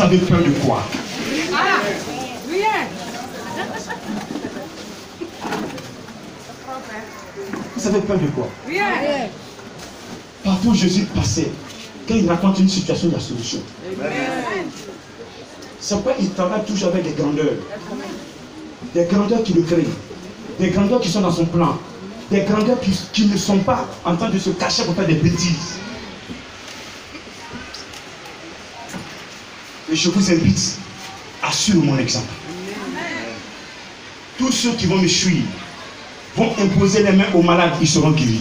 avez peur de quoi? Vous avez peur de quoi? Partout où Jésus passait, quand il raconte une situation, il y a solution. C'est pourquoi il travaille toujours avec des grandeurs. Des grandeurs qui le créent. Des grandeurs qui sont dans son plan. Des grandeurs qui ne sont pas en train de se cacher pour faire des bêtises. Et je vous invite à suivre mon exemple. Tous ceux qui vont me suivre vont imposer les mains aux malades, ils seront guéris.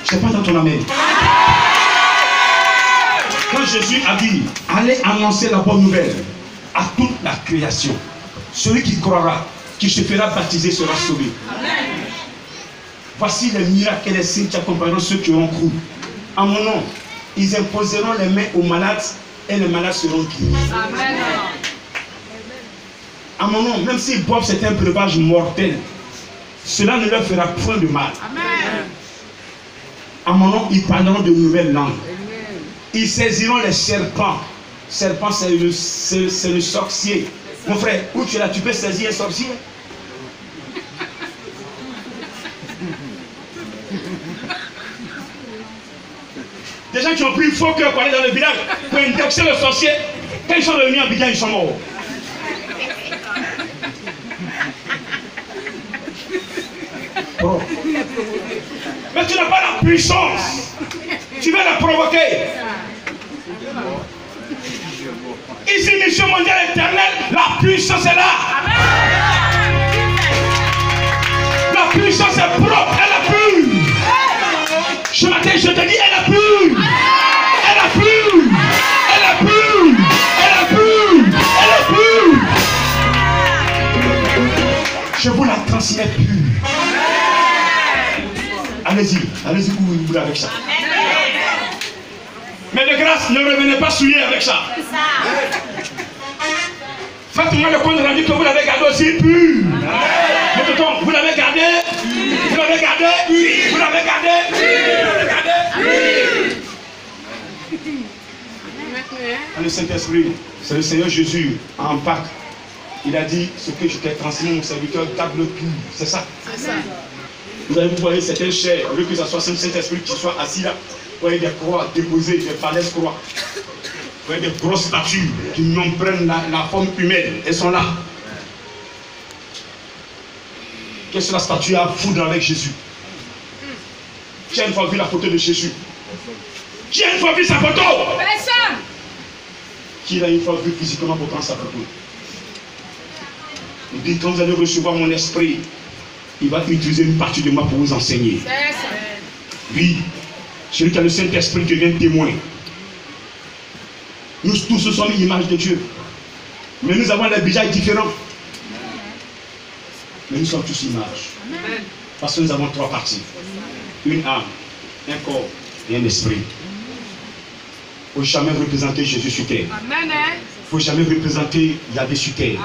Je n'ai pas entendu ton amen. Quand Jésus a dit, allez annoncer la bonne nouvelle à toute la création. Celui qui croira, qui se fera baptiser sera sauvé. Voici les miracles et les signes qui accompagneront ceux qui auront cru. En mon nom, ils imposeront les mains aux malades et les malades seront guéris. À mon nom, même s'ils boivent certains breuvages mortels, cela ne leur fera point de mal. À mon nom, ils parleront de nouvelles langues. Ils saisiront les serpents. Serpent, c'est le sorcier. Mon frère, où tu es là, tu peux saisir un sorcier? Des gens qui ont pris faux cœur pour aller dans le village pour intoxer le sorcier. Quand ils sont revenus à Abidjan, ils sont morts. Oh. Mais tu n'as pas la puissance. Tu vas la provoquer. Ici, mission mondiale éternelle, la puissance est là. La puissance est propre, elle a plu. Ce matin, je te dis, elle a plu. Elle a plu. Elle a plu. Elle a plu. Elle a plu. Je vous la transmets pure. Allez-y, allez-y, vous voulez avec ça. Mais de grâce, ne revenez pas souillé avec ça. Faites-moi le compte rendu que vous l'avez gardé aussi pur. Mais tonton, vous l'avez gardé. Vous l'avez gardé. Vous l'avez gardé. Vous l'avez gardé. Le Saint-Esprit, c'est le Seigneur Jésus en Pâques. Il a dit ce que je t'ai transmis, mon serviteur, garde-le pur. C'est ça. C'est ça. Vous voyez certaines chairs, au lieu que ce soit le Saint-Esprit qui soit assis là, vous voyez des croix déposées, des falaises croix. Vous voyez des grosses statues qui n'en prennent la forme humaine. Elles sont là. Qu'est-ce que la statue a à foutre avec Jésus? Qui a une fois vu la photo de Jésus? Qui a une fois vu sa photo? Personne. Qui l'a une fois vu physiquement pour prendre sa photo? Il dit, quand vous allez recevoir mon esprit, il va utiliser une partie de moi pour vous enseigner. Oui, celui qui a le Saint-Esprit devient témoin. Nous tous sommes l'image de Dieu. Mais nous avons des visages différents. Mais nous sommes tous images. Parce que nous avons trois parties. Une âme, un corps et un esprit. Il ne faut jamais représenter Jésus sur terre. Il ne faut jamais représenter Yahvé sur terre.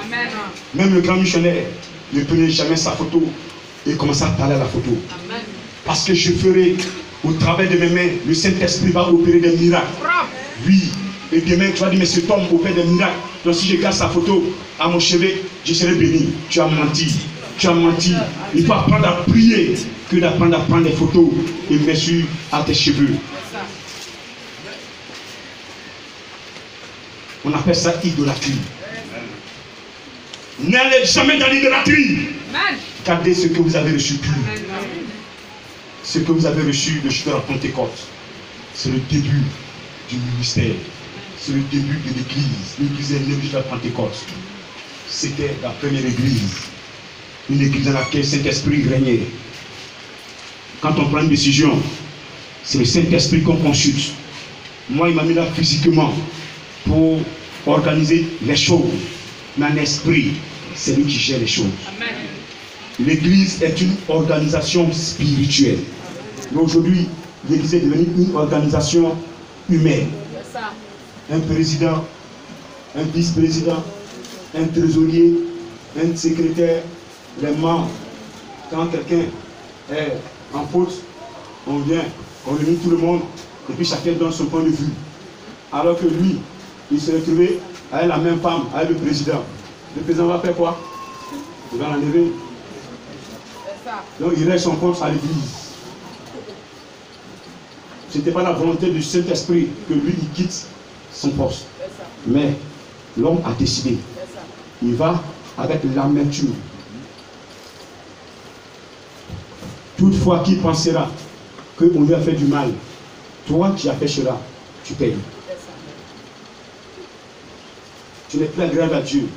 Même le grand missionnaire ne prenait jamais sa photo et commençait à parler à la photo. Amen. Parce que je ferai au travers de mes mains, le Saint-Esprit va opérer des miracles. Oui. Et bien même tu vas dire, mais cet homme opère des miracles. Donc si je garde sa photo à mon chevet, je serai béni. Tu as menti. Tu as menti. Il faut apprendre à prier que d'apprendre à prendre des photos et mettre à tes cheveux. On appelle ça idolâtrie. N'allez jamais dans l'idolâtrie. Gardez ce que vous avez reçu pur. Ce que vous avez reçu de la Pentecôte. C'est le début du ministère. C'est le début de l'église. L'église est née de la Pentecôte. C'était la première église. Une église dans laquelle le Saint-Esprit régnait. Quand on prend une décision, c'est le Saint-Esprit qu'on consulte. Moi, il m'a mis là physiquement pour organiser les choses. Mais en esprit, c'est lui qui gère les choses. L'église est une organisation spirituelle. Mais aujourd'hui, l'église est devenue une organisation humaine. Un président, un vice-président, un trésorier, un secrétaire, les membres. Quand quelqu'un est en faute, on vient, on réunit tout le monde, et puis chacun donne son point de vue. Alors que lui, il se retrouvait avec la même femme, avec le président. Le président va faire quoi? Il va l'enlever. Donc il reste son compte à l'église. Ce n'était pas la volonté du Saint-Esprit que lui il quitte son poste. Mais l'homme a décidé. Il va avec l'amertume. Toutefois, qui pensera qu'on lui a fait du mal, toi qui as fait cela, tu payes. Tu n'es plus agréable à Dieu.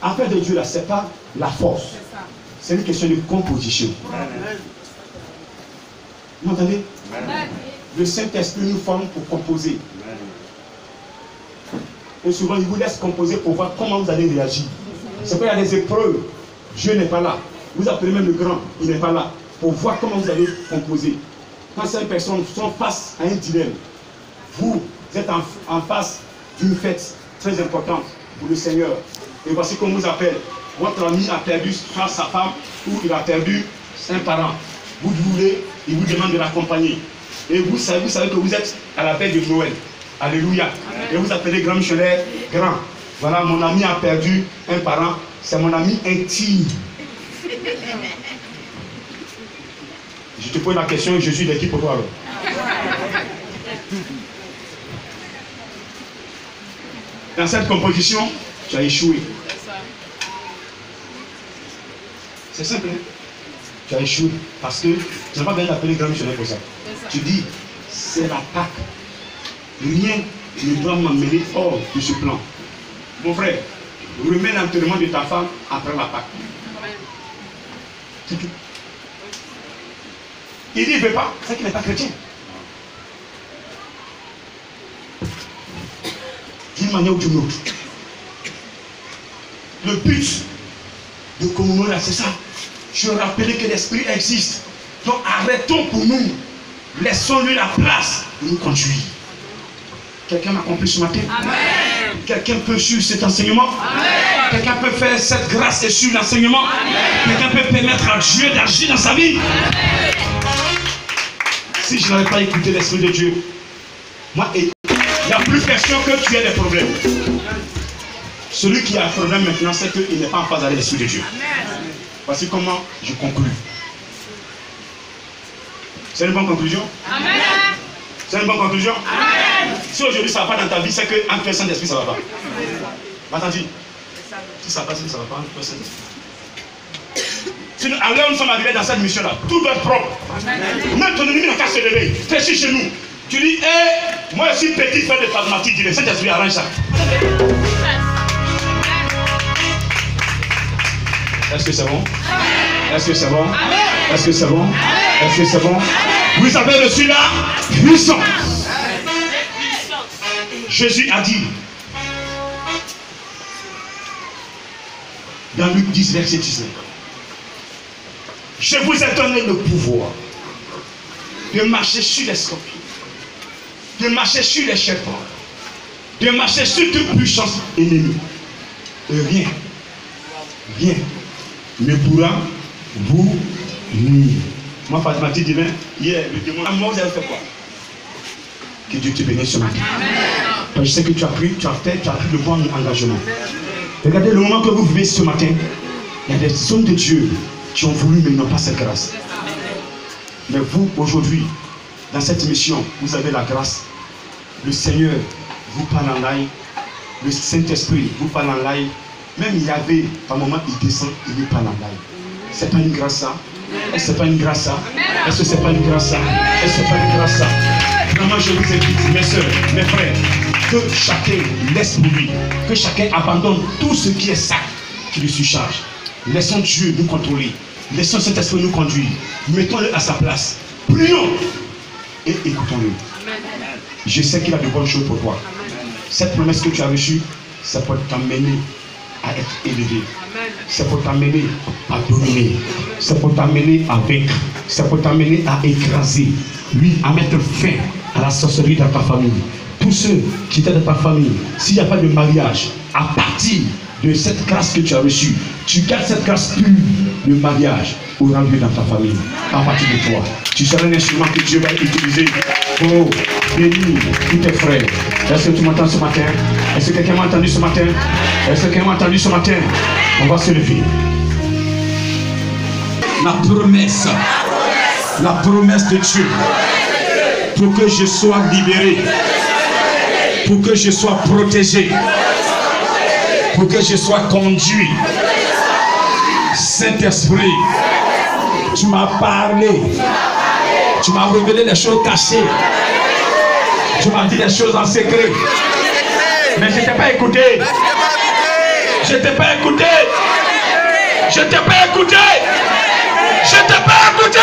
Affaire de Dieu, là, ce n'est pas la force. C'est une question de composition. Vous m'entendez? Le Saint-Esprit nous forme pour composer. Et souvent, il vous laisse composer pour voir comment vous allez réagir. C'est qu'il y a des épreuves. Dieu n'est pas là. Vous appelez même le grand, il n'est pas là. Pour voir comment vous allez composer. Quand ces personnes sont face à un dilemme, vous êtes en face d'une fête très importante pour le Seigneur. Et voici qu'on vous appelle. Votre ami a perdu sa femme ou il a perdu un parent. Vous voulez, il vous demande de l'accompagner. Et vous savez que vous êtes à la veille de Noël. Alléluia. Amen. Et vous appelez grand missionnaire, grand. Voilà, mon ami a perdu un parent. C'est mon ami intime. Je te pose la question et je suis d'équipe pour toi alors. Dans cette composition, tu as échoué. C'est simple. Hein? Tu as échoué parce que tu n'as pas besoin d'appeler grand missionnaire pour ça. Tu dis, c'est la Pâque. Rien ne doit m'amener hors de ce plan. Mon frère, remets l'enterrement de ta femme après la Pâque. C'est tout. Il dit, il ne veut pas, c'est qu'il n'est pas chrétien. D'une manière ou d'une autre. Le but de commémorer, c'est ça. Je rappelle que l'esprit existe. Donc arrêtons pour nous. Laissons-lui la place de nous conduire. Quelqu'un m'a compris ce matin? Amen. Quelqu'un peut suivre cet enseignement? Amen. Quelqu'un peut faire cette grâce et suivre l'enseignement? Quelqu'un peut permettre à Dieu d'agir dans sa vie? Amen. Si je n'avais pas écouté l'Esprit de Dieu, moi, il n'y a plus question que tu aies des problèmes. Celui qui a un problème maintenant, c'est qu'il n'est pas en phase avec l'Esprit de Dieu. Amen. Voici comment je conclue. C'est une bonne conclusion? Amen. C'est une bonne conclusion? Amen. Si aujourd'hui ça ne va pas dans ta vie, c'est qu'en toi Saint-Esprit ça ne va pas. M'entends-tu? Si ça passe, ça ne va pas en toi Saint-Esprit. Si à l'heure où nous sommes arrivés dans cette mission-là, tout doit être propre. Amen. Même ton ennemi n'a qu'à se lever. Fais chez nous. Tu dis, hey, moi je suis petit frère de pragmatique, dis le Saint-Esprit arrange ça. Est-ce que c'est bon? Est-ce que c'est bon? Est-ce que c'est bon? Est-ce que c'est bon? Vous avez reçu la puissance. Jésus a dit dans Luc 10, verset 19, je vous ai donné le pouvoir de marcher sur les scorpions, de marcher sur les serpents, de marcher sur toute puissance ennemie. Et rien ne pourra vous nuire. Moi, Fatima dit demain, hier, le démon, moi, vous avez fait quoi? Que Dieu te bénisse ce matin. Je sais que tu as pris le bon engagement. Regardez le moment que vous vivez ce matin, il y a des hommes de Dieu qui ont voulu, mais ils n'ont pas cette grâce. Mais vous, aujourd'hui, dans cette mission, vous avez la grâce. Le Seigneur vous parle en live. Le Saint-Esprit vous parle en live. Même il y avait, par moment, il descend, il lui parle en live. C'est pas une grâce ça? Est-ce que c'est pas une grâce ça? Est-ce que c'est pas une grâce ça? Est-ce que c'est pas une grâce ça? Vraiment, je vous invite, mes soeurs, mes frères, que chacun laisse pour lui, que chacun abandonne tout ce qui est sac qui lui surcharge. Laissons Dieu nous contrôler. Laissons cet esprit nous conduire. Mettons-le à sa place. Prions et écoutons-le. Je sais qu'il a de bonnes choses pour toi. Cette promesse que tu as reçue, ça peut t'amener à être élevé. Ça peut t'amener à dominer. Ça peut t'amener à vaincre. Ça peut t'amener à écraser. Oui, à mettre fin à la sorcellerie dans ta famille. Tous ceux qui étaient dans ta famille, s'il n'y a pas de mariage, à partir de cette grâce que tu as reçue, tu gardes cette grâce pure de mariage. aura lieu dans ta famille, à partir de toi. Tu seras un instrument que Dieu va utiliser pour bénir tous tes frères. Est-ce que tu m'entends ce matin? Est-ce que quelqu'un m'a entendu ce matin? Est-ce que quelqu'un m'a entendu ce matin? On va se lever. La promesse de Dieu, pour que je sois libéré, pour que je sois protégé, pour que je sois conduit. Saint-Esprit, tu m'as parlé, tu m'as révélé les choses cachées, tu m'as dit les choses en secret, mais je ne t'ai pas écouté. Je ne t'ai pas écouté. Je ne t'ai pas écouté. Je ne t'ai pas écouté.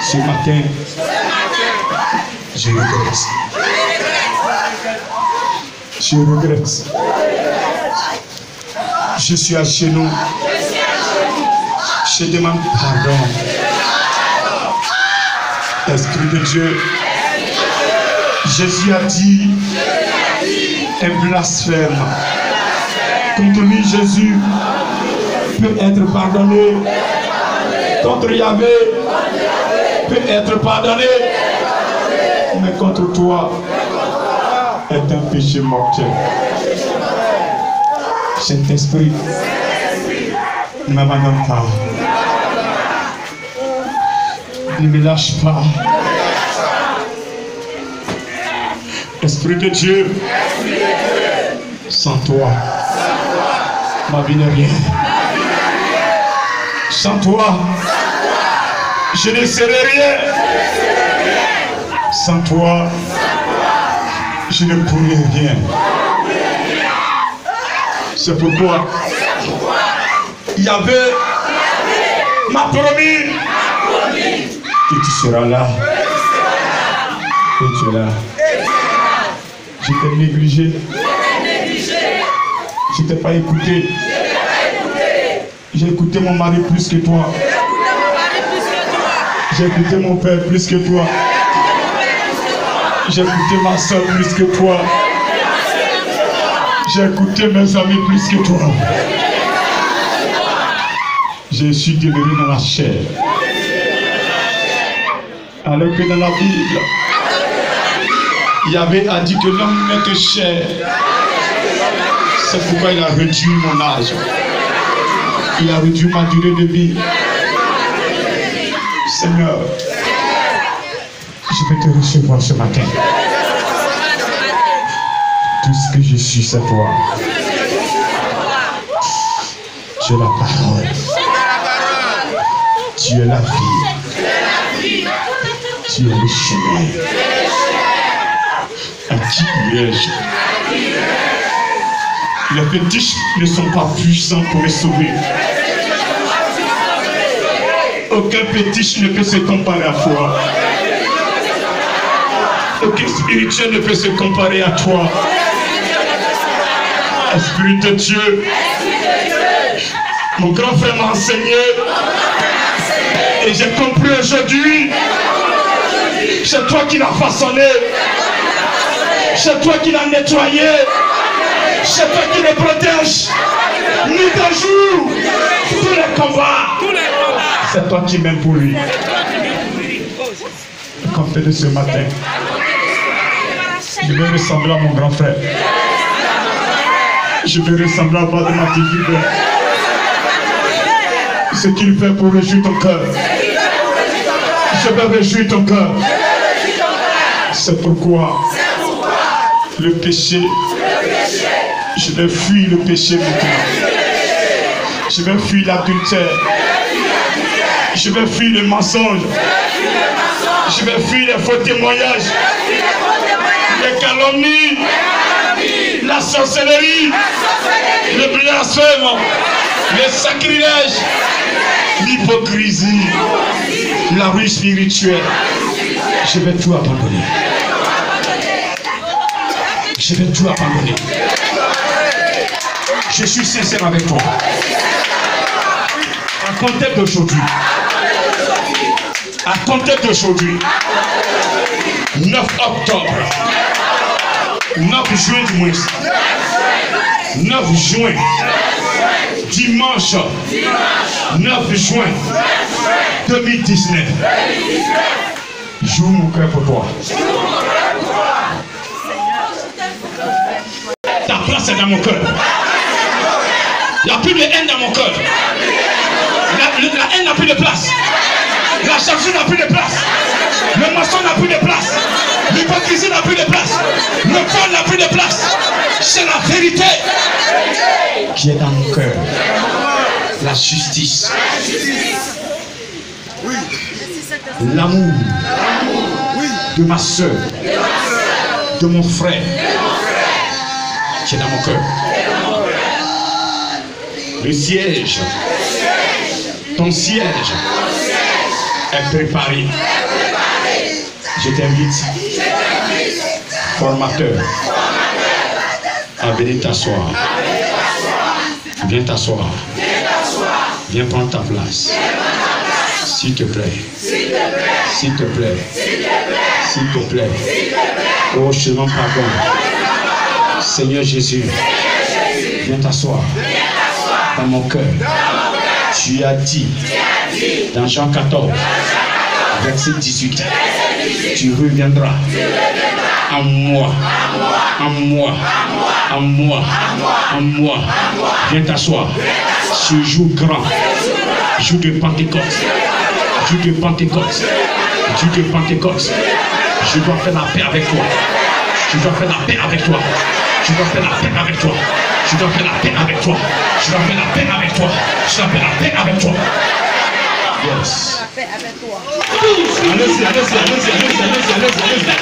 Ce matin, je regrette. Je regrette. Je suis à genoux. Je demande pardon. Esprit de Dieu, Jésus a dit un blasphème. Contre lui, Jésus peut être pardonné. Contre Yahvé peut être pardonné. Mais contre toi est un péché mortel. Saint-Esprit, ne m'abandonne pas. Ne me lâche pas. Esprit de Dieu, sans toi, ma vie n'est rien. Sans toi, je ne serai rien. Sans toi, je ne pourrai rien. C'est pourquoi Yahvé m'a promis que tu seras là. Et tu es là. Je t'ai négligé. Je ne t'ai pas écouté. J'ai écouté mon mari plus que toi. J'ai écouté mon père plus que toi. J'ai écouté ma soeur plus que toi. J'ai écouté mes amis plus que toi. Je suis demeuré dans la chair. Alors que dans la Bible, Yahvé a dit que l'homme n'est que chair. C'est pourquoi il a réduit mon âge. Il a réduit ma durée de vie. Seigneur, je vais te recevoir ce matin. Tout ce que je suis, c'est toi. Tu es la parole. Tu es la vie. Tu es le chemin. À qui irai-je? Les fétiches ne sont pas puissants pour me sauver. Aucun fétiche ne peut se comparer à toi. Aucun spirituel ne peut se comparer à toi. Esprit de Dieu, mon grand frère m'a enseigné et j'ai compris aujourd'hui. C'est toi qui l'as façonné. C'est toi qui l'as nettoyé. C'est toi qui le protège. Nuit et jour. Tous les combats. C'est toi qui m'aimes pour lui. Comptez de ce matin. Je vais ressembler à mon grand frère. Je vais ressembler à ma fille. Ce qu'il fait pour réjouir ton cœur. Je vais réjouir ton cœur. C'est pourquoi le péché, je vais fuir le péché maintenant. Je vais fuir l'adultère. Je vais fuir le mensonge. Je vais fuir les faux témoignages. Les calomnies. La sorcellerie. Le blasphème. Le sacrilège. L'hypocrisie. La rue spirituelle. Je vais tout abandonner. Je vais tout abandonner. Je suis sincère avec toi. À compter d'aujourd'hui. À compter d'aujourd'hui. 9 octobre 9 juin du moins. 9 juin. Dimanche 9 juin 2019. J'ouvre mon cœur pour toi. Ta place est dans mon cœur. Il n'y a plus de haine dans mon cœur. La haine n'a plus de place. La jalousie n'a plus de place. Le mensonge n'a plus de place. L'hypocrisie n'a plus de place. Le vol n'a plus de place. C'est la vérité qui est dans mon cœur. La justice. L'amour de ma soeur, de mon frère, qui est dans mon cœur. Le siège, ton siège est préparé. Je t'invite, formateur, à venir t'asseoir. Viens t'asseoir. Viens prendre ta place. S'il te plaît. S'il te plaît. S'il te plaît. Oh, je te demande pardon. Seigneur Jésus, viens t'asseoir dans mon cœur. Tu as dit dans Jean 14, verset 18, tu reviendras en moi, en moi, en moi, en moi. Viens t'asseoir. Ce jour grand, jour de Pentecôte, jour de Pentecôte, jour de Pentecôte. Je dois faire la paix avec toi. Je dois faire la paix avec toi. Je dois faire la paix avec toi. Je dois faire la paix avec toi. Je dois faire la paix avec toi. Je dois faire la paix avec toi. Yes. Allez-y, allez-y, allez-y, allez-y, allez-y, allez-y.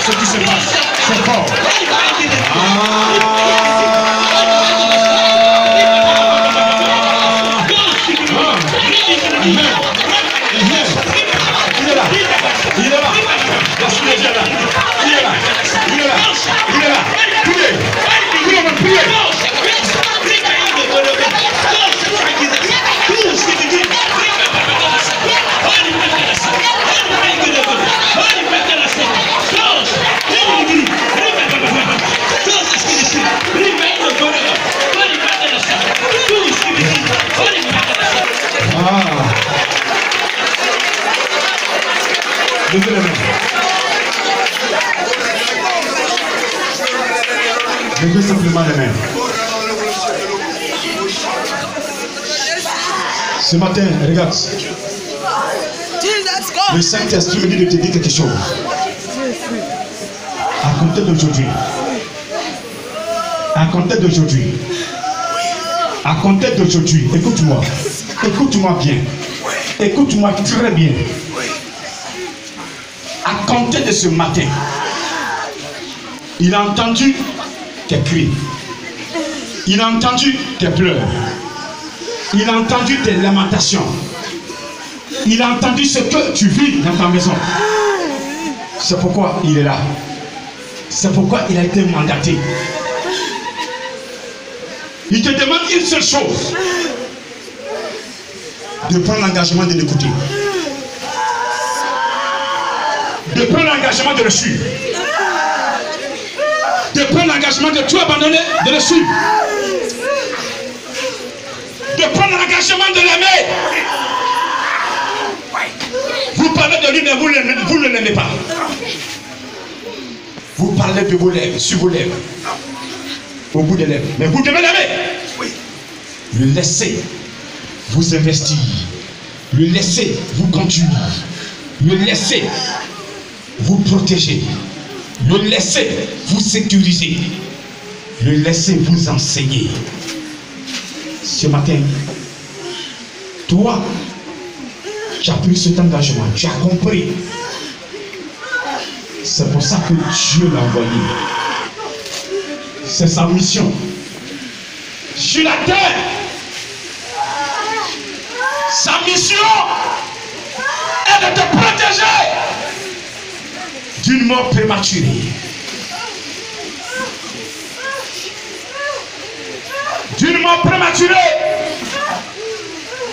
Ce qui se passe, c'est fort. Il est là. Il est là. Il est là. Il est là. Il est là. Il est là. Priez. Priez. Priez. Levez les mains. Levez simplement les mains. Ce matin, regarde. Le Saint-Esprit me dit de te dire quelque chose. À compter d'aujourd'hui. À compter d'aujourd'hui. À compter d'aujourd'hui. Écoute-moi. Écoute-moi bien. Écoute-moi très bien. À compter de ce matin, il a entendu tes cris. Il a entendu tes pleurs. Il a entendu tes lamentations. Il a entendu ce que tu vis dans ta maison. C'est pourquoi il est là. C'est pourquoi il a été mandaté. Il te demande une seule chose. De prendre l'engagement de l'écouter. De prendre l'engagement de le suivre. De prendre l'engagement de tout abandonner, de le suivre. De prendre l'engagement de l'aimer. Vous parlez de lui, mais vous ne l'aimez pas. Vous parlez de vos lèvres, sur vos lèvres. Au bout des lèvres. Mais vous devez l'aimer. Le laisser vous investir. Le laisser vous conduire. Le laisser vous protéger. Le laisser vous sécuriser. Le laisser vous enseigner. Ce matin, toi, tu as pris cet engagement. Tu as compris. C'est pour ça que Dieu l'a envoyé. C'est sa mission. Sur la terre, Sa mission est de te protéger d'une mort prématurée. D'une mort prématurée.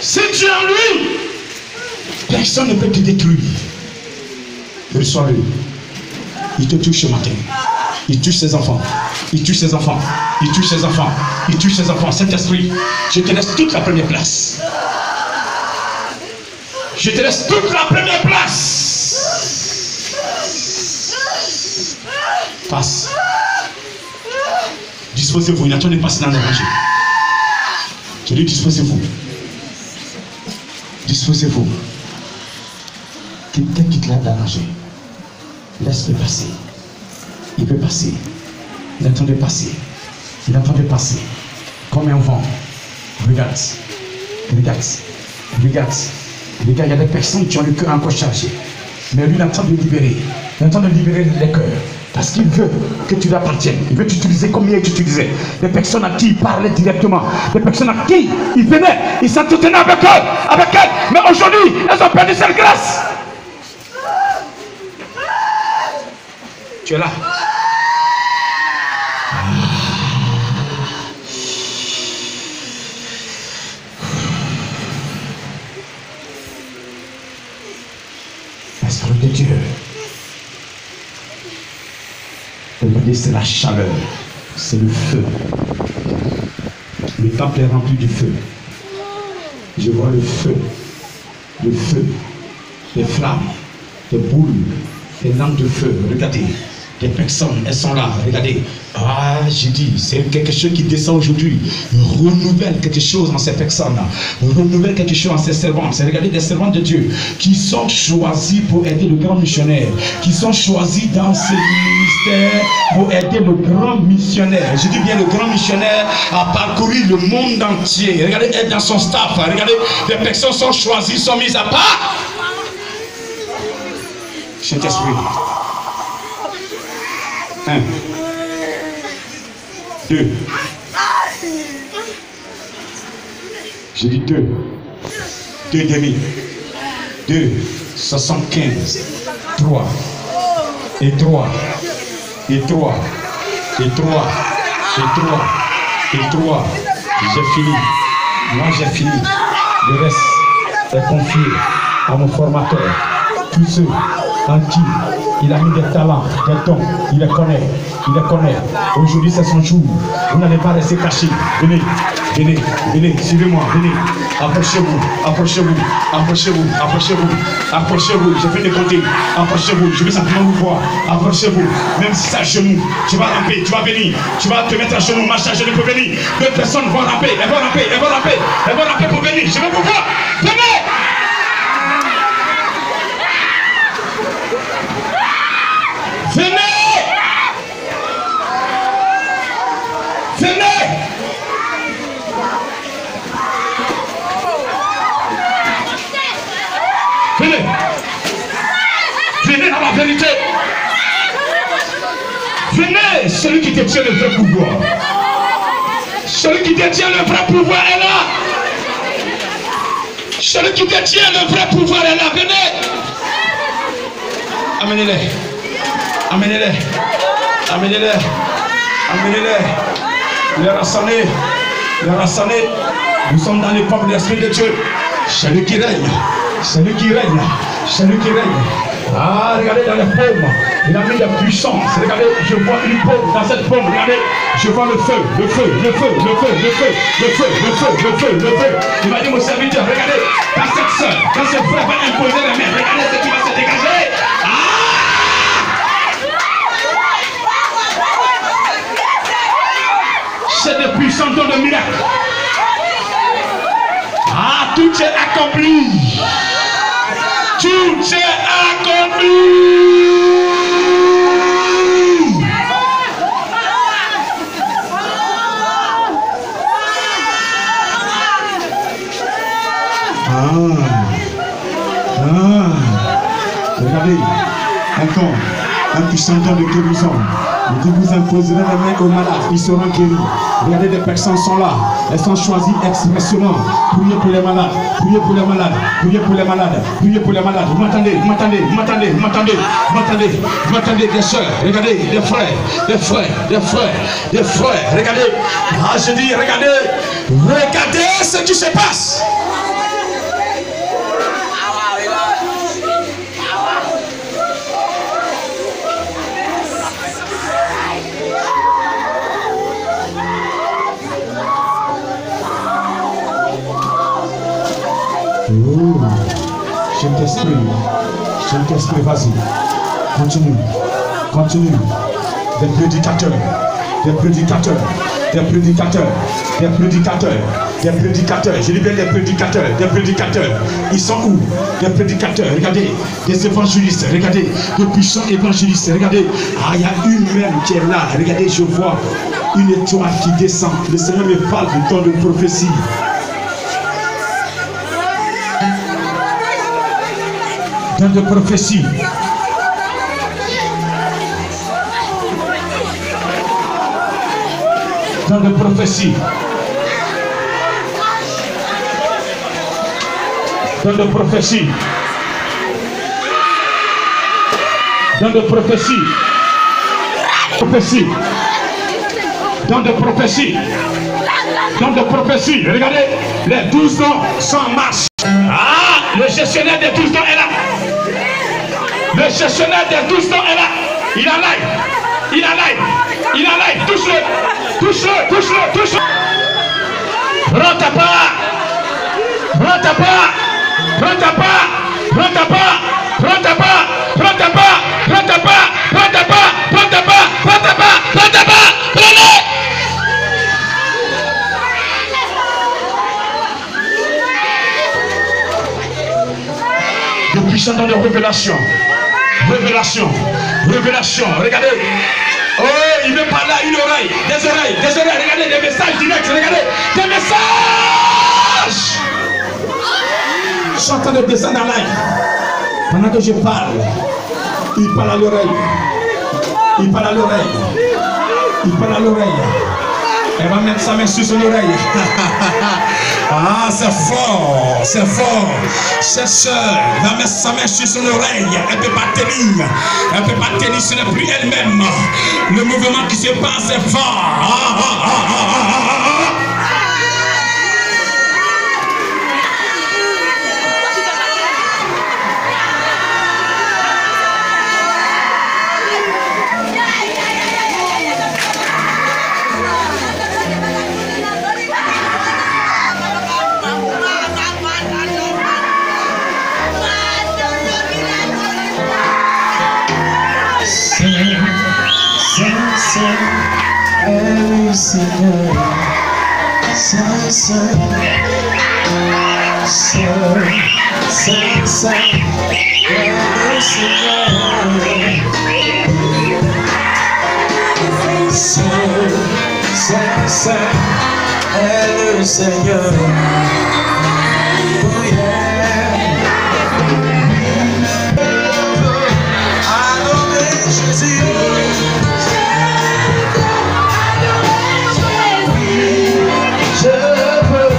Si tu es en lui, personne ne peut te détruire. Reçois-le. Il te touche ce matin. Il touche ses enfants. Il touche ses enfants. Il touche ses enfants. Il touche ses enfants. Saint-Esprit, je te laisse toute la première place. Je te laisse toute la première place. Passe. Disposez-vous. Il attend de passer dans les rangées. Je dis disposez-vous. Disposez-vous. Quelqu'un qui te l'a arrangé. Laisse-le passer. Il peut passer. Il attend de passer. Il attend de passer. Comme un vent. Regarde. Regarde. Regarde. Regarde, il y a des personnes qui ont le cœur encore chargé. Mais lui, il attend de libérer. Il attend de libérer les cœurs. Parce qu'il veut que tu lui appartiennes. Il veut t'utiliser comme il t'utilisait. Des personnes à qui il parlait directement. Des personnes à qui il venait. Il s'entretenait avec eux. Avec elles. Mais aujourd'hui, elles ont perdu cette grâce. Tu es là. Esprit de Dieu. Regardez, c'est la chaleur. C'est le feu. Le temple est rempli du feu. Je vois le feu. Le feu. Les flammes. Les boules. Les lampes de feu. Regardez. Les personnes, elles sont là, regardez. Ah, j'ai dit, c'est quelque chose qui descend aujourd'hui. Renouvelle quelque chose en ces personnes. Renouvelle quelque chose en ces servantes. C'est regardez des servantes de Dieu qui sont choisis pour aider le grand missionnaire. Qui sont choisis dans ce ministère pour aider le grand missionnaire. Je dis bien le grand missionnaire à parcourir le monde entier. Regardez, elle dans son staff. Regardez, des personnes sont choisies, sont mises à part. Saint-Esprit. 1, 2. J'ai dit 2. 2 demi. 2, 75. 3. Et 3. Et 3. Et 3. Et 3. Et 3. J'ai fini. Moi j'ai fini. Le reste est confié à mon formateur. Tous ceux en qui il a mis des talents, des dons, il les connaît, il les connaît. Aujourd'hui c'est son jour. Vous n'allez pas rester caché. Venez, venez, venez, suivez-moi, venez. Approchez-vous, approchez-vous, approchez-vous, approchez-vous, approchez-vous. Je vais les compter. Approchez-vous, je vais simplement vous voir. Approchez-vous, même si c'est à genoux, tu vas ramper, tu vas venir, tu vas te mettre à genoux, marcher à genoux pour venir. Deux personnes vont ramper, elles vont ramper, elles vont ramper, elles vont ramper pour venir. Je vais vous voir. Venez! Venez! Venez! Venez! Venez dans la vérité! Venez! Celui qui détient le vrai pouvoir. Celui qui détient le vrai pouvoir est là! Celui qui détient le vrai pouvoir est là! Venez! Amenez-les! Amenez-les, amenez-les, amenez-les, les rassemblés, les rassemblés. Nous sommes dans les pommes de l'Esprit de Dieu. Celui qui règne, celui qui règne, celui qui règne. Ah, regardez dans les pommes, il a mis la puissance. Regardez, je vois une pomme dans cette pomme. Regardez, je vois le feu, le feu, le feu, le feu, le feu, le feu, le feu, le feu, le feu. Il m'a dit mon serviteur, regardez, quand cette soeur, quand ce frère va imposer la main, regardez ce qui va se dégager. C'est de puissants dons de miracles. Ah, tout est accompli. Tout est accompli. Regardez, encore un puissant don de guérison. Il dit, vous imposerez les mains aux malades, ils seront guéris. Regardez, des personnes sont là. Elles sont choisies expressément. Priez pour les malades, priez pour les malades, priez pour les malades, priez pour les malades. Vous m'entendez, vous m'entendez, vous m'entendez, vous m'entendez, vous m'entendez, vous m'entendez, des soeurs, regardez, des frères, des frères, des frères, des frères. Regardez, ah, je dis, regardez, regardez ce qui se passe. Saint-Esprit, vas-y, continue, continue. Des prédicateurs, des prédicateurs, des prédicateurs, des prédicateurs, des prédicateurs. Je dis bien des prédicateurs. Ils sont où? Des prédicateurs, regardez, des évangélistes, regardez, de puissants évangélistes, regardez. Ah, il y a une même qui est là, regardez, je vois une étoile qui descend. Le Seigneur me parle du temps de prophétie. Dans de prophétie. Dans de prophétie. Dans de prophétie. Dans de prophétie. Prophétie. Dans de prophétie. Dans de prophétie. Regardez, les 12 ans sont en marche. Ah, le gestionnaire des 12 ans est là. Le gestionnaire des 12 ans est là. Il a live. Il a live. Il a live. Touche-le. Touche-le. Touche-le. Touche-le. Prends ta part. Prends ta part. Prends ta part. Prends ta part. Prends ta part. Prends ta part. Prends ta part. Prends ta part. Prends ta part. Prends ta part. Prends ta part. Prenez. De puissants dans de révélations. Révélation, révélation, regardez. Oh, il veut parler à une oreille, des oreilles, regardez, des messages directs, regardez, des messages. Je suis en train de descendre en live. Pendant que je parle, il parle à l'oreille. Il parle à l'oreille. Il parle à l'oreille. Elle va mettre sa main sur son oreille. Ah, c'est fort, c'est fort. Cette soeur va mettre sa main sur son oreille. Elle ne peut pas tenir. Elle ne peut pas tenir, ce n'est plus elle-même. Le mouvement qui se passe est fort. Seigneur, Saint, est le Seigneur. Oh yeah. Adorer Jésus. Je veux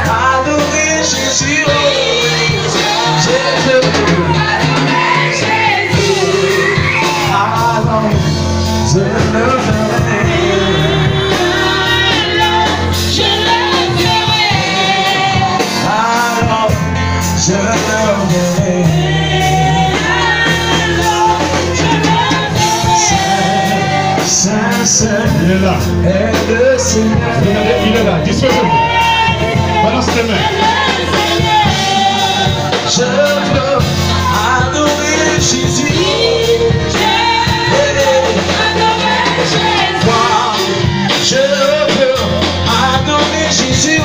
adorer Jésus. Je veux adorer Jésus. Alors, je le ferai. Je le verrai. Saint, il est là. est le Seigneur. Regardez, il est là. Dispose-vous. Balance les mains. Je veux adorer Jésus. Je veux adorer Jésus.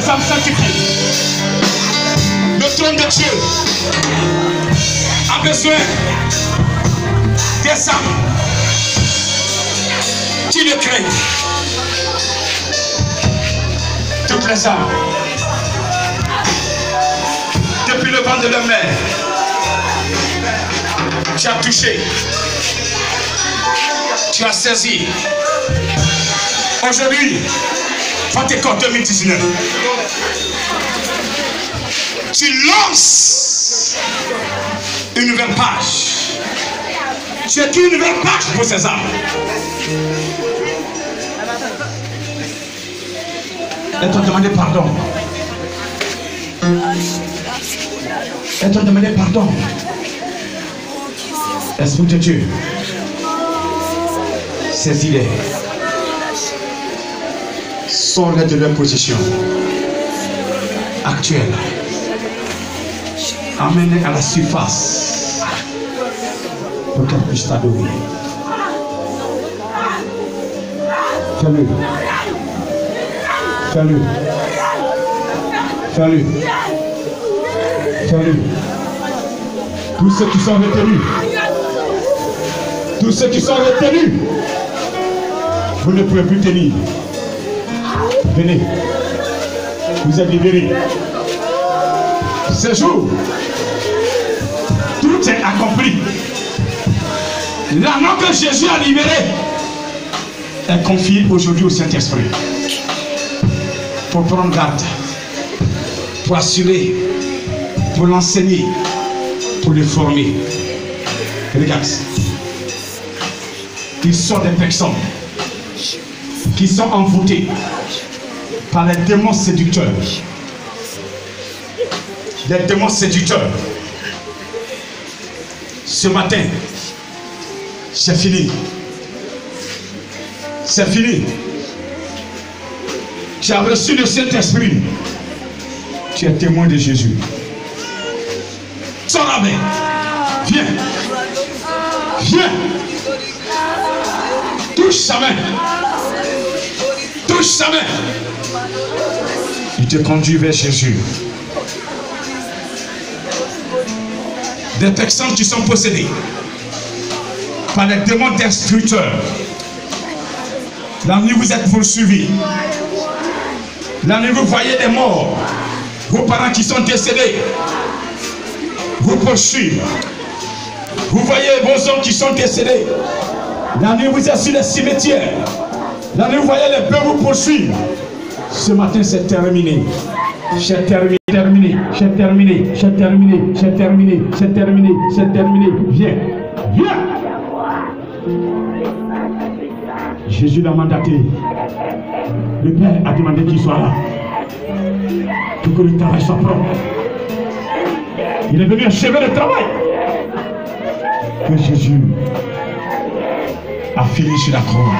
des âmes sanctifiées. Le trône de Dieu a besoin des âmes qui le craignent. Toutes les âmes, depuis le ventre de leur mère, tu as touché, tu as saisi. Aujourd'hui, Pentecôte 2019, tu lances une nouvelle page. Tu écris une nouvelle page pour ces âmes. Elles t'ont demandé pardon. Elles t'ont demandé pardon. Esprit de Dieu, saisis-les. Sors-les de leur position actuelle. Amène-les à la surface pour qu'elles puissent t'adorer. Fais-le. Fais-le. Fais-le. Fais-le. Tous ceux qui sont retenus. Tous ceux qui sont retenus. Vous ne pouvez plus tenir. Venez. Vous êtes libérés. Ce jour, tout est accompli. L'anneau que Jésus a libéré est confié aujourd'hui au Saint-Esprit. Pour prendre garde, pour assurer, pour l'enseigner, pour le former. Regarde. Il sont des personnes qui sont envoûtées par les démons séducteurs. Les démons séducteurs. Ce matin, c'est fini. C'est fini. Tu as reçu le Saint-Esprit. Tu es témoin de Jésus. Sors la main. Viens. Viens. Touche sa main. Touche sa main. Il te conduit vers Jésus. Des personnes qui sont possédées par les démons destructeurs. La nuit vous êtes poursuivis. La nuit vous voyez des morts. Vos parents qui sont décédés vous poursuivent. Vous voyez vos hommes qui sont décédés. La nuit vous êtes sur les cimetières. La nuit vous voyez les bœufs vous poursuivre. Ce matin c'est terminé. C'est terminé, terminé, c'est terminé, c'est terminé, c'est terminé, c'est terminé, c'est terminé. Viens, viens. Jésus l'a mandaté. Le Père a demandé qu'il soit là. Pour que le travail soit propre. Il est venu achever le travail. Que Jésus a fini sur la croix.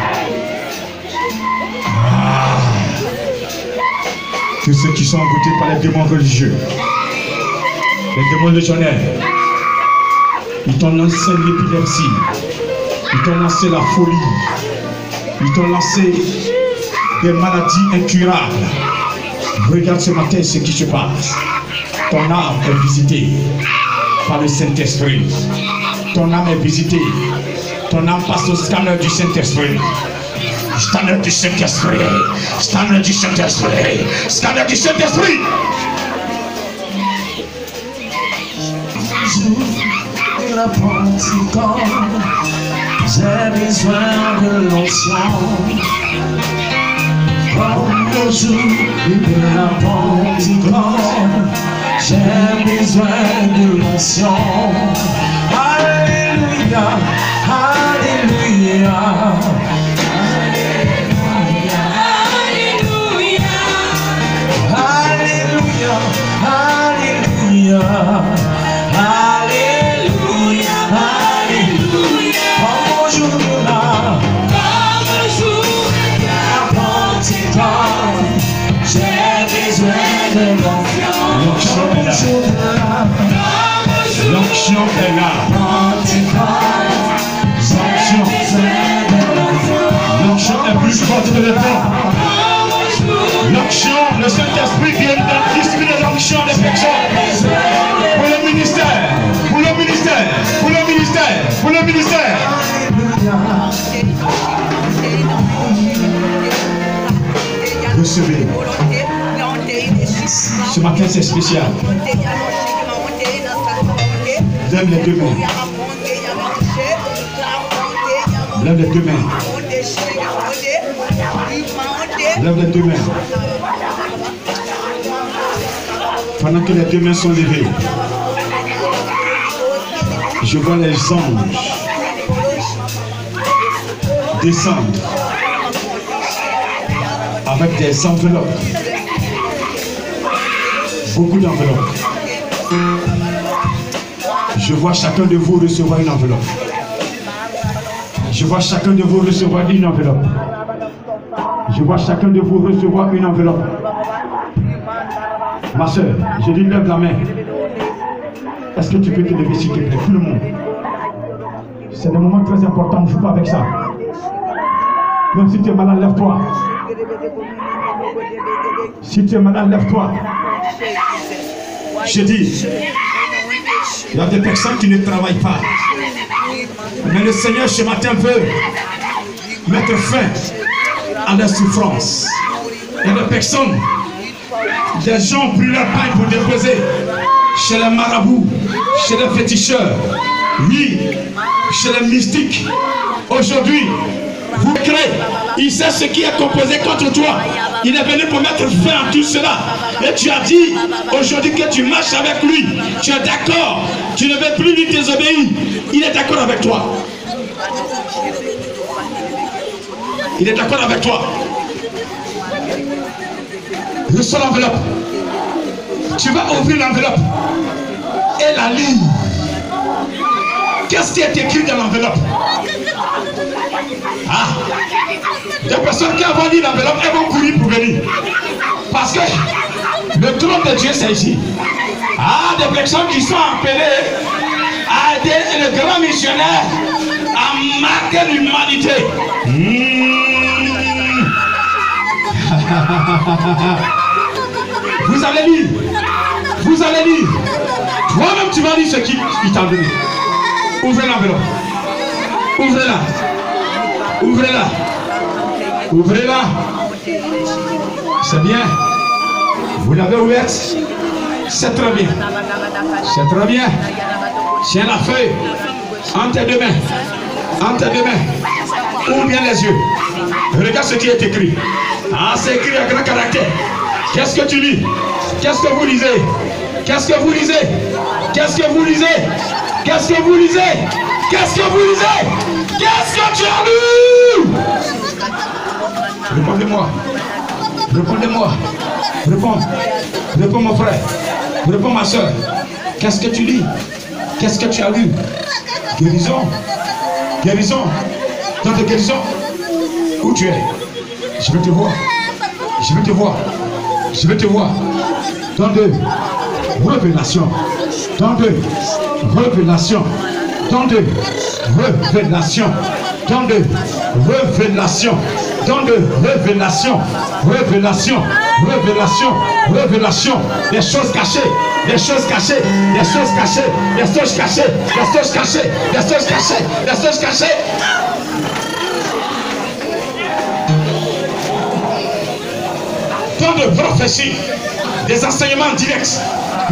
Tous ceux qui sont envoûtés par les démons religieux, les démons légionnaires, ils t'ont lancé l'épilepsie, ils t'ont lancé la folie, ils t'ont lancé des maladies incurables. Regarde ce matin ce qui se passe. Ton âme est visitée par le Saint-Esprit. Ton âme est visitée. Ton âme passe au scanner du Saint-Esprit. Scanner du Saint-Esprit. Scanner du Saint-Esprit. Scanner du Saint-Esprit. La Pentecôte, j'ai besoin de l'onction. Comme le jour de la Pentecôte, j'ai besoin de l'onction. Alléluia, alléluia. Alléluia, alléluia, alléluia, alléluia. Comme au jour de la Pentecôte, j'ai besoin de l'onction. L'onction est là. L'onction est plus forte que le temps. L'onction, le Saint-Esprit Recevez. Ce matin, c'est spécial. Lève les deux mains. Lève les deux mains. Lève les deux mains. Pendant que les deux mains sont levées, je vois les anges descendre avec des enveloppes. Beaucoup d'enveloppes. Je vois chacun de vous recevoir une enveloppe. Je vois chacun de vous recevoir une enveloppe. Je vois chacun de vous recevoir une enveloppe. Ma soeur, je dis lève la main. Est-ce que tu peux te lever s'il te plaît? Tout le monde. C'est des moments très importants, je ne joue pas avec ça. Même si tu es malade, lève-toi. Si tu es malade, lève-toi. Je dis, il y a des personnes qui ne travaillent pas. Mais le Seigneur ce matin veut mettre fin à la souffrance. Il y a des personnes, des gens ont pris leur pain pour déposer chez les marabouts, chez les féticheurs, oui, chez les mystiques. Aujourd'hui, vous créez, il sait ce qui est composé contre toi. Il est venu pour mettre fin à tout cela. Et tu as dit aujourd'hui que tu marches avec lui. Tu es d'accord. Tu ne veux plus lui désobéir. Il est d'accord avec toi. Il est d'accord avec toi. Reçois l'enveloppe. Tu vas ouvrir l'enveloppe et la lire. Qu'est-ce qui est écrit dans l'enveloppe? Ah, des personnes qui vont lire l'enveloppe, elles vont courir pour venir. Parce que le trône de Dieu, c'est ici. Ah, des personnes qui sont appelées à aider le grand missionnaire à marquer l'humanité. Vous allez lire. Vous allez lire. Toi-même, tu vas lire ce qu'il t'a donné. Ouvrez l'enveloppe. Ouvrez-la. Ouvrez-la. Ouvrez-la. C'est bien. Vous l'avez ouverte. C'est très bien. C'est très bien. Tiens la feuille entre tes deux mains. Entre tes deux mains. Ouvre bien les yeux. Regarde ce qui est écrit. Ah, c'est écrit à grand caractère. Qu'est-ce que tu lis? Qu'est-ce que vous lisez? Qu'est-ce que vous lisez? Qu'est-ce que vous lisez? Qu'est-ce que vous lisez? Qu'est-ce que vous lisez? Qu'est-ce que tu as lu? Répondez-moi. Répondez-moi. Réponds. Réponds mon frère. Réponds ma soeur. Qu'est-ce que tu lis? Qu'est-ce que tu as lu? Guérison. Guérison. Dans de guérison. Où tu es? Je veux te voir. Je veux te voir. Je veux te voir. Dans de révélation. Dans de révélation. Dans de révélation. Dans de révélation. Dans de révélation. Révélation. Révélation. Révélation. Des choses cachées. Des choses cachées. Des choses cachées. Des choses cachées. Des choses cachées. Des choses cachées. Des choses cachées. Tant de prophéties, des enseignements en direct,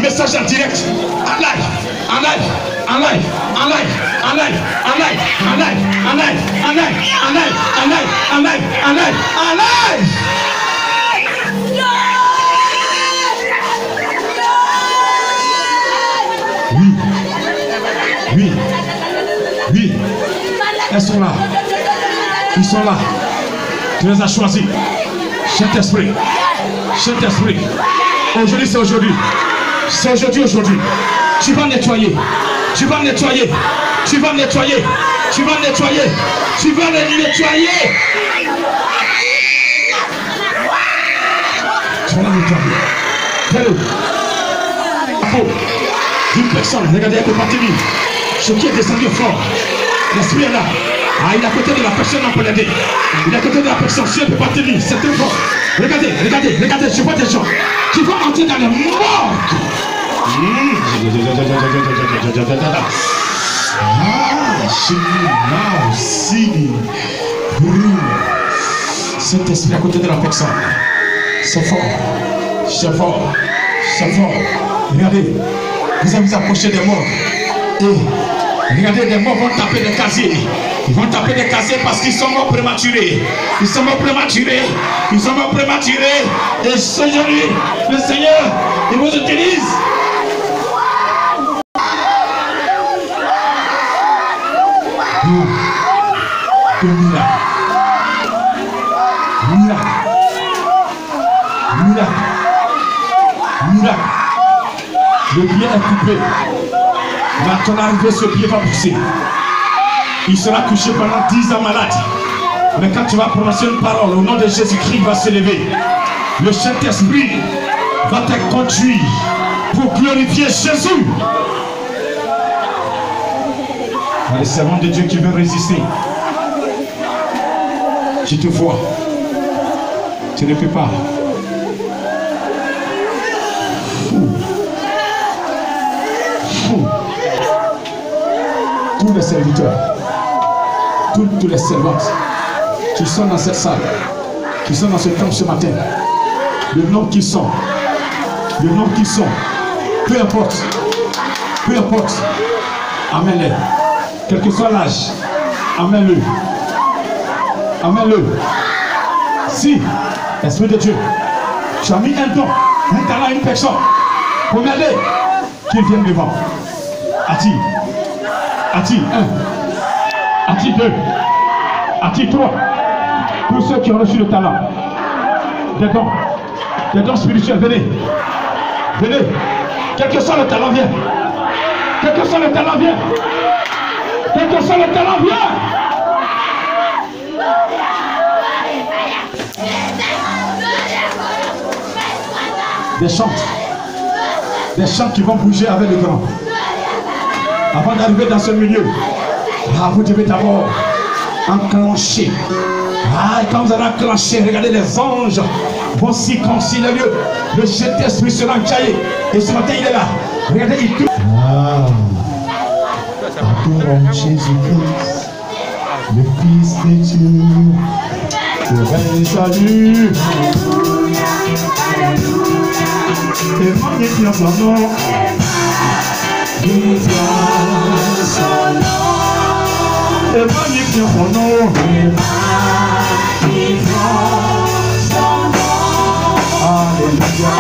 messages en direct, en live, en live, en live, en live, en live, en live, en live, en live, en live, en live, en live, en live, en live, en live. Oui, oui, oui, elles sont là, ils sont là, tu les as choisis, Saint-Esprit. Saint-Esprit, aujourd'hui c'est aujourd'hui. C'est aujourd'hui. Tu vas nettoyer. Tu vas nettoyer. Tu vas nettoyer. Tu vas nettoyer. Tu vas les nettoyer. Tu vas les nettoyer. Fais-le. Une personne, regardez, elle peut partir. Ce qui est descendu fort. L'esprit est là. Ah, il est à côté de la personne, on peut l'aider. Il est à côté de la personne, si elle ne peut pas tenir, c'est très fort. Regardez, regardez, regardez, je vois des gens qui vont entrer dans les morts. Ah, aussi. Cet esprit à côté de la personne. C'est fort. C'est fort. C'est fort. Regardez, vous allez vous approcher des morts. Et regardez, les morts vont taper des casiers. Ils vont taper des casiers parce qu'ils sont morts prématurés. Ils sont morts prématurés. Ils sont morts prématurés. Et aujourd'hui, le Seigneur, il vous utilise. Miracle. Miracle. Miracle. Miracle. Le pied est coupé. À ton arrivée, ce pied va pousser. Il sera couché pendant 10 ans malade. Mais quand tu vas prononcer une parole, au nom de Jésus-Christ, il va se lever. Le Saint-Esprit va te conduire pour glorifier Jésus. Les servants de Dieu qui veulent résister. Je te vois. Tu ne peux pas. Tous les serviteurs, toutes les servantes qui sont dans cette salle, qui sont dans ce temple ce matin, le nom qu'ils sont, peu importe, amène-les, quel que soit l'âge, amène-le. Si, Esprit de Dieu, tu as mis un don, un talent à une personne, promets-le qu'il vienne devant. A-t-il 1, a-t-il 2, a-t-il 3? Tous ceux qui ont reçu le talent, des dons spirituels, venez, quel que soit le talent, viens, quel que soit le talent, viens, des chants qui vont bouger avec le grand. Avant d'arriver dans ce milieu, vous devez d'abord enclencher. Et quand vous allez enclencher, regardez, les anges vont circoncire le lieu. Le Saint-Esprit sera encaillé. Et ce matin, il est là. Regardez, il touche. Adorons Jésus-Christ, le Fils de Dieu, le vrai salut. Et magnifiant son nom. Et magnifiant son nom. Alléluia,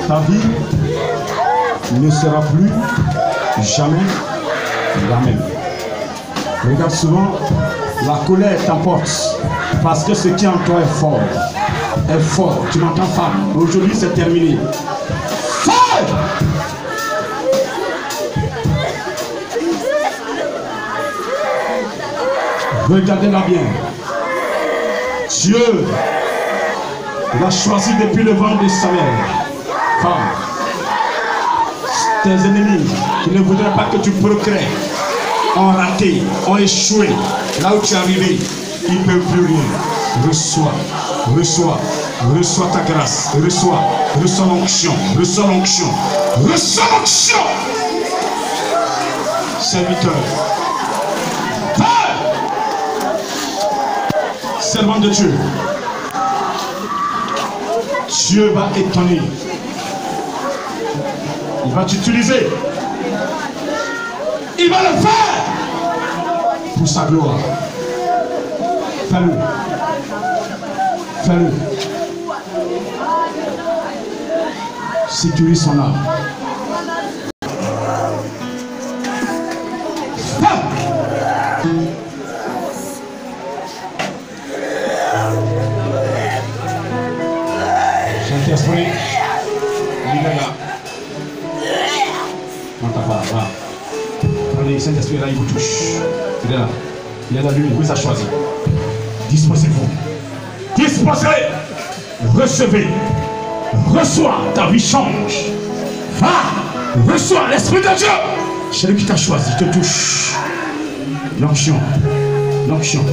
Ta vie ne sera plus jamais la même. Regarde souvent, la colère t'emporte parce que ce qui est en toi est fort. Est fort. Tu m'entends, femme? Aujourd'hui, c'est terminé. Fort! Regardez-la bien. Dieu l'a choisi depuis le ventre de sa mère. Femme, tes ennemis qui ne voudraient pas que tu procrées ont raté, ont échoué. Là où tu es arrivé, ils ne peuvent plus rien. Reçois, reçois, reçois ta grâce. Reçois, reçois l'onction, reçois l'onction, reçois l'onction. Serviteur, servant de Dieu, Dieu va étonner. Il va t'utiliser. Il va le faire pour sa gloire. Fais-le. Fais-le. Sécurise son âme. Saint-Esprit, il est là. Non, t'as pas, va. Prenez, Saint-Esprit là, il vous touche. Il est là. Il est là, lui, il vous a choisi. Disposez-vous. Disposez. Recevez. Reçois. Ta vie change. Va. Reçois l'Esprit de Dieu. C'est lui qui t'a choisi. Il te touche. L'onction. L'onction.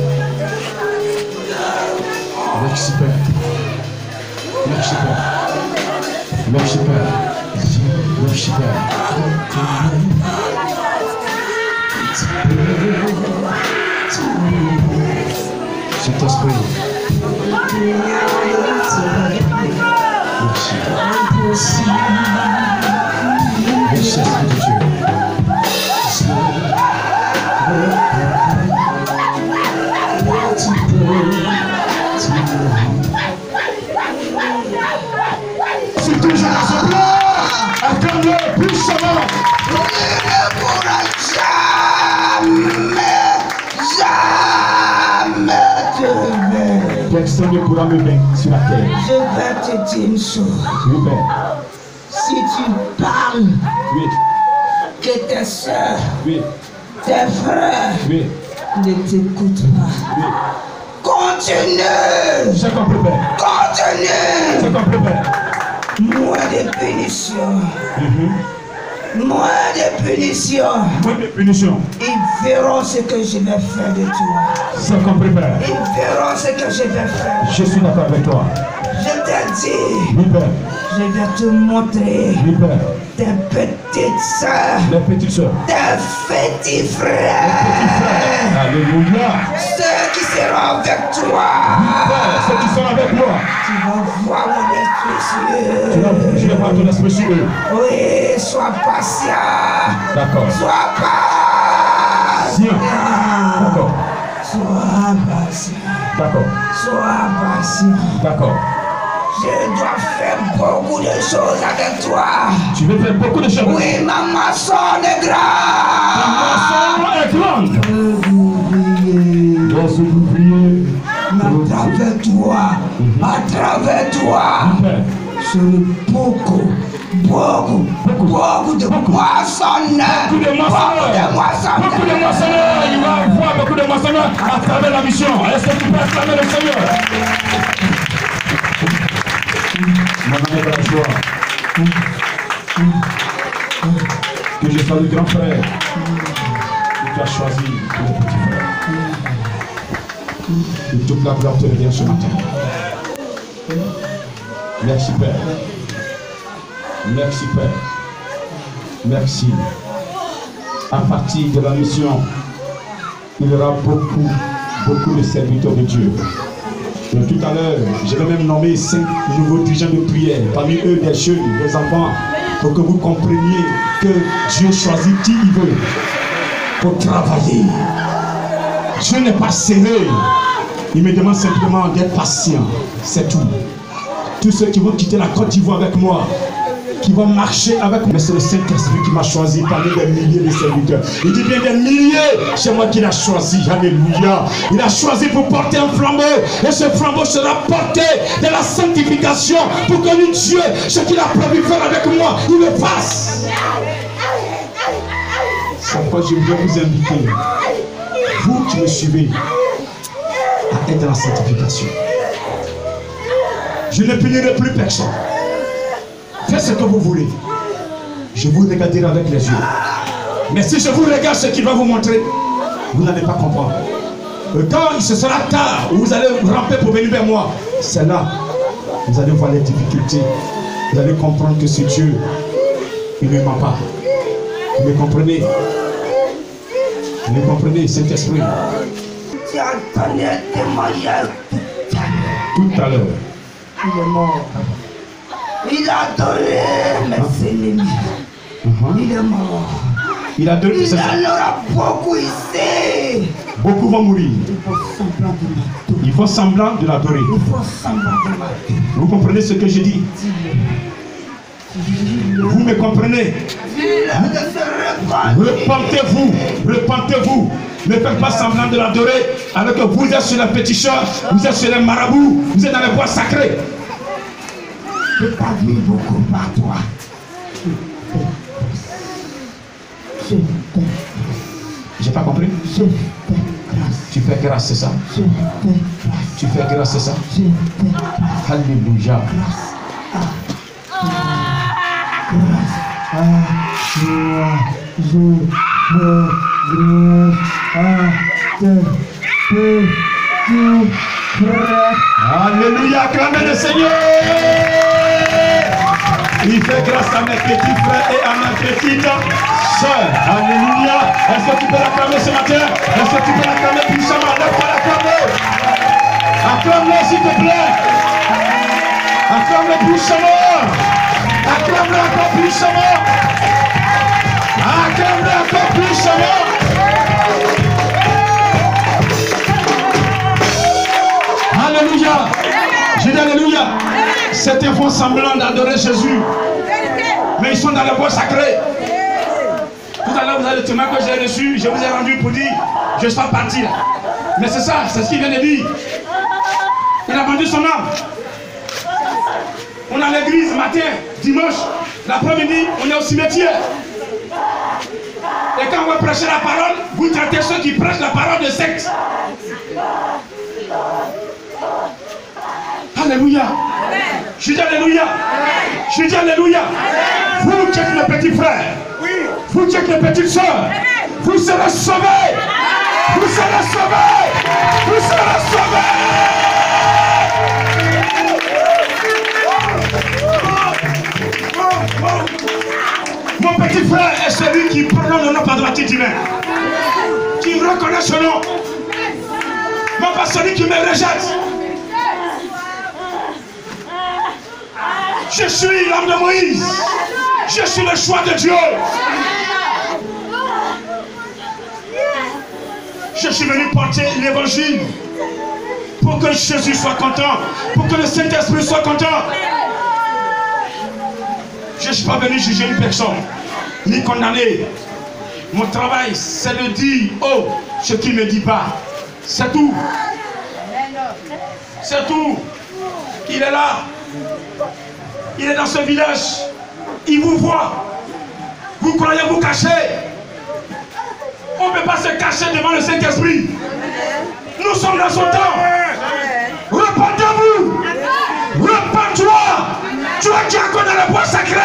Merci Père. Merci Père. Merci Père. Merci Père. Saint-Esprit. Merci. Merci Esprit de Dieu. C'est toujours à ce plan. Accorde-le puissamment. Il ne pourra jamais Personne ne pourra me vaincre sur la terre. Je vais te dire une chose. Oui, Père. Si tu parles, Oui. que tes soeurs, Oui. tes frères Oui. ne t'écoutent pas. Oui. Continue. J'ai compris, Père. Continue. J'ai compris, Père. Moins de punition. Moins de punition. Moins de punition. Ils verront ce que je vais faire de toi. J'ai compris, Père. Ils verront ce que je vais faire. Je suis d'accord avec toi. Je te dis, Oui, Père. je vais te montrer Oui, Père. tes petites soeurs, Les petites soeurs. tes petits frères, Alléluia. ceux qui seront avec toi. Père, ceux qui sont avec moi. Tu vas voir mon esprit sur Tu eux. vas, je vais voir ton esprit sur eux. Oui, sois patient. D'accord. Sois patient. D'accord. Sois patient. D'accord. Sois patient. D'accord. Je dois faire beaucoup de choses avec toi. Tu veux faire beaucoup de choses. Oui, ma moisson est grande. Ta moisson est grande. Oubliez. Laisse oublier. À travers toi, à travers toi, Père. sur beaucoup de moissonneurs. Beaucoup de moissonneurs. Beaucoup de moissonneurs. Il va avoir beaucoup de moissonneurs à travers la mission. Est-ce que tu peux acclamer le Seigneur? Mon ami François, que je salue le grand frère que tu as choisi pour le petit frère. Que toute la gloire te revient ce matin. Merci Père. Merci Père. Merci. À partir de la mission, il y aura beaucoup de serviteurs de Dieu. Donc, tout à l'heure, je vais même nommer 5 nouveaux dirigeants de prière, parmi eux des jeunes, des enfants, pour que vous compreniez que Dieu choisit qui il veut pour travailler. Dieu n'est pas serré. Il me demande simplement d'être patient. C'est tout. Tous ceux qui vont quitter la Côte d'Ivoire avec moi, qui vont marcher avec moi. Mais c'est le Saint-Esprit qui m'a choisi parmi des milliers de serviteurs. Il dit bien des milliers, c'est moi qui l'ai choisi. Alléluia. Il a choisi pour porter un flambeau. Et ce flambeau sera porté de la sanctification pour que lui, Dieu, ce qu'il a prévu faire avec moi, il le fasse. C'est pourquoi je veux vous inviter, vous qui me suivez, à être dans la sanctification. Je ne punirai plus personne. Faites ce que vous voulez. Je vous regarderai avec les yeux. Mais si je vous regarde ce qu'il va vous montrer, vous n'allez pas comprendre. Quand ce sera tard, où vous allez ramper pour venir vers moi, c'est là, vous allez voir les difficultés. Vous allez comprendre que ce Dieu, il ne ment pas. Vous me comprenez? Vous me comprenez, Saint-Esprit? Tu as entendu un témoignage Tout à l'heure. il est mort. Il a adoré mes ennemis. Il est mort. Il a donné, Il en aura beaucoup ici. beaucoup vont mourir. Il faut semblant de l'adorer. Il faut semblant de l'adorer. Il faut semblant de l'adorer. Vous comprenez ce que je dis? Vous me comprenez? Repentez-vous, repentez-vous. Ne faites pas semblant de l'adorer alors que vous êtes sur la pétition, vous êtes sur les marabouts, vous êtes dans les bois sacrés. Je t'admire beaucoup par toi. J'ai pas compris? Je fais grâce. Tu fais grâce, c'est ça? Je fais grâce. Tu fais grâce, c'est ça? Je fais grâce. Alléluia. Alléluia, acclamez le Seigneur. Il fait grâce à mes petits frères et à mes petites sœurs. Alléluia. Est-ce que tu peux l'acclamer ce matin? Est-ce que tu peux l'acclamer puissamment? Lève-toi, l'acclamer. Acclame-le s'il te plaît. Acclame-le puissamment. Acclame-le encore puissamment. Acclame-le encore puissamment. Alléluia. Je dis alléluia. Certains font semblant d'adorer Jésus. Mais ils sont dans le bois sacré. Tout à l'heure, vous avez le témoin que j'ai reçu. Je vous ai rendu pour dire, je suis parti là. Mais c'est ça, c'est ce qu'il vient de dire. Il a vendu son âme. On est à l'église matin, dimanche, l'après-midi, on est au cimetière. Et quand vous prêchez la parole, vous traitez ceux qui prêchent la parole de secte. Alléluia. Je dis alléluia. Je dis alléluia. Vous qui êtes les petits frères, vous qui êtes les petites sœurs, vous serez sauvés. Vous serez sauvés. Vous serez sauvés. Mon petit frère est celui qui prononce le nom patriotique divin, qui reconnaît ce nom, non pas celui qui me rejette. Je suis l'homme de Moïse, je suis le choix de Dieu. Je suis venu porter l'évangile pour que Jésus soit content, pour que le Saint-Esprit soit content. Je ne suis pas venu juger une personne, ni condamner. Mon travail, c'est de dire, oh, ce qu'il ne me dit pas. C'est tout. C'est tout. Il est là. Il est dans ce village. Il vous voit. Vous croyez vous cacher. On ne peut pas se cacher devant le Saint-Esprit. Nous sommes dans son temps. Repentez-vous. Repends-toi. Toi qui es encore dans le bois sacré,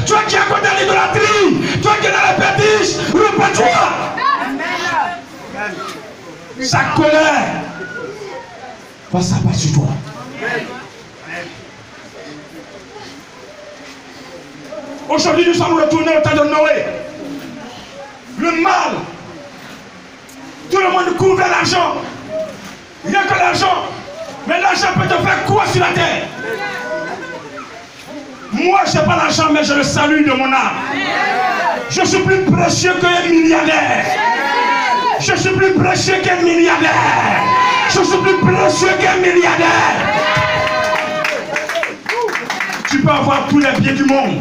toi qui es encore dans l'idolâtrie, toi qui es dans la bêtise, repends-toi. Sa colère va s'abattre sur toi. Aujourd'hui, nous sommes retournés au temps de Noé. Le mal, tout le monde court vers l'argent. Rien que l'argent. Mais l'argent peut te faire quoi sur la terre? Moi, je n'ai pas l'argent, mais je le salue de mon âme. Je suis plus précieux qu'un milliardaire. Je suis plus précieux qu'un milliardaire. Je suis plus précieux qu'un milliardaire. Tu peux avoir tous les biens du monde.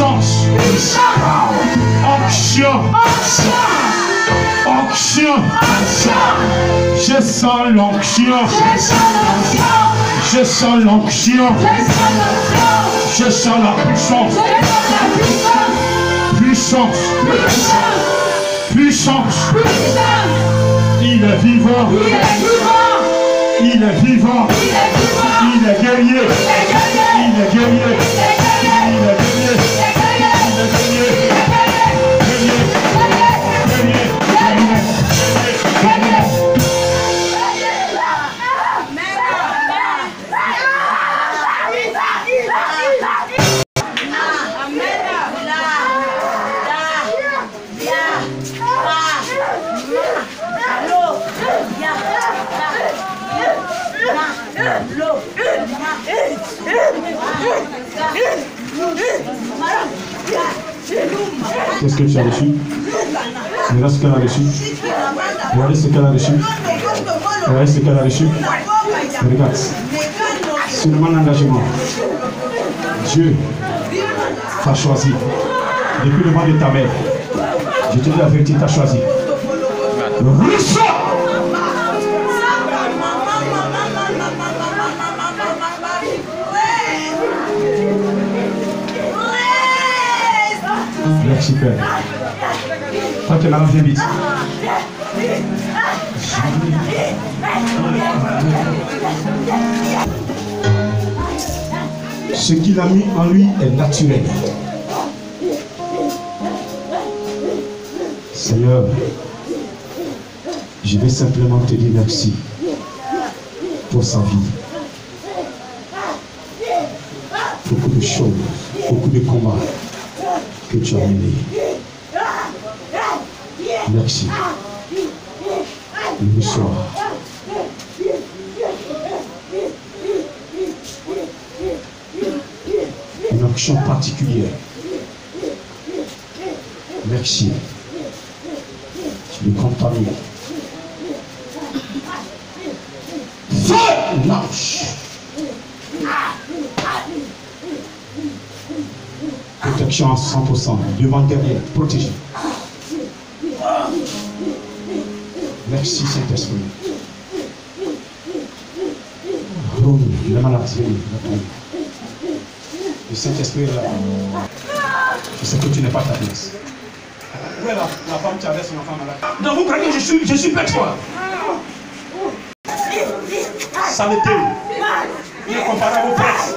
Puissance. Onction. Onction. Je sens l'onction. Je sens l'onction. Je sens la puissance. Puissance. Puissance. Il est vivant. Il est vivant. Il est guerrier. Il est guerrier. Il est guerrier. Il est guerrier. Qu'est-ce que tu as reçu? Regarde ce qu'elle a reçu. Regardez ce qu'elle a reçu. Regardez ce qu'elle a reçu. Regarde. Seulement l'engagement. Dieu t'a choisi. Depuis le ventre de ta mère. Je te dis la vérité, t'a choisi. Reçois. Merci Père. Toi tu es là, viens vite. Ce qu'il a mis en lui est naturel. Seigneur, je vais simplement te dire merci pour sa vie. Beaucoup de choses, beaucoup de combats que tu as menés. Merci. Le soir. Une action particulière. Merci. Tu le contamines. Feu! Lâche. Protection à 100%, devant, derrière, protégé. Merci Saint-Esprit. Le malade, le Saint-Esprit est là. Je sais que tu n'es pas ta place. Où est la femme qui avait son enfant malade? Donc vous croyez que je suis bête quoi? Saleté. Il est comparé à vos prêtres.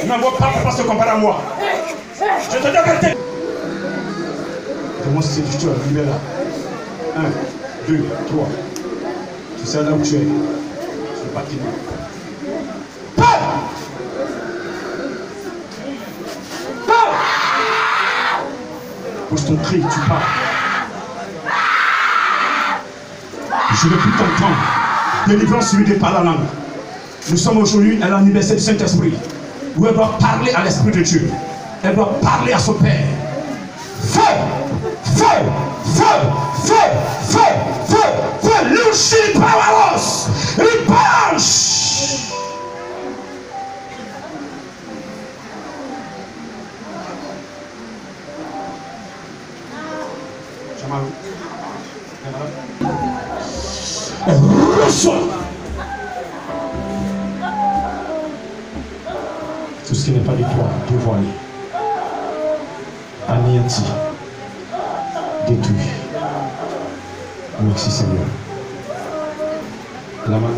Non, vos papas ne peuvent pas se comparer à moi. Je te dis la vérité. Comment c'est que tu as libéré là? 1, 2, 3. Tu sais là où tu es. Je ne vais pas t'aider. Pose ton cri, tu pars. Je ne veux plus t'entendre. Délivrance celui de par la langue. Nous sommes aujourd'hui à l'anniversaire du Saint-Esprit, où elle doit parler à l'Esprit de Dieu. Elle doit parler à son Père. Feu! Feu! Feu! Feu! Feu! Feu! Feu! Lucie Poweros! Ripanche! Reçois! Tout ce qui n'est pas de toi, dévoilé, anéanti, détruit. Merci Seigneur. La main.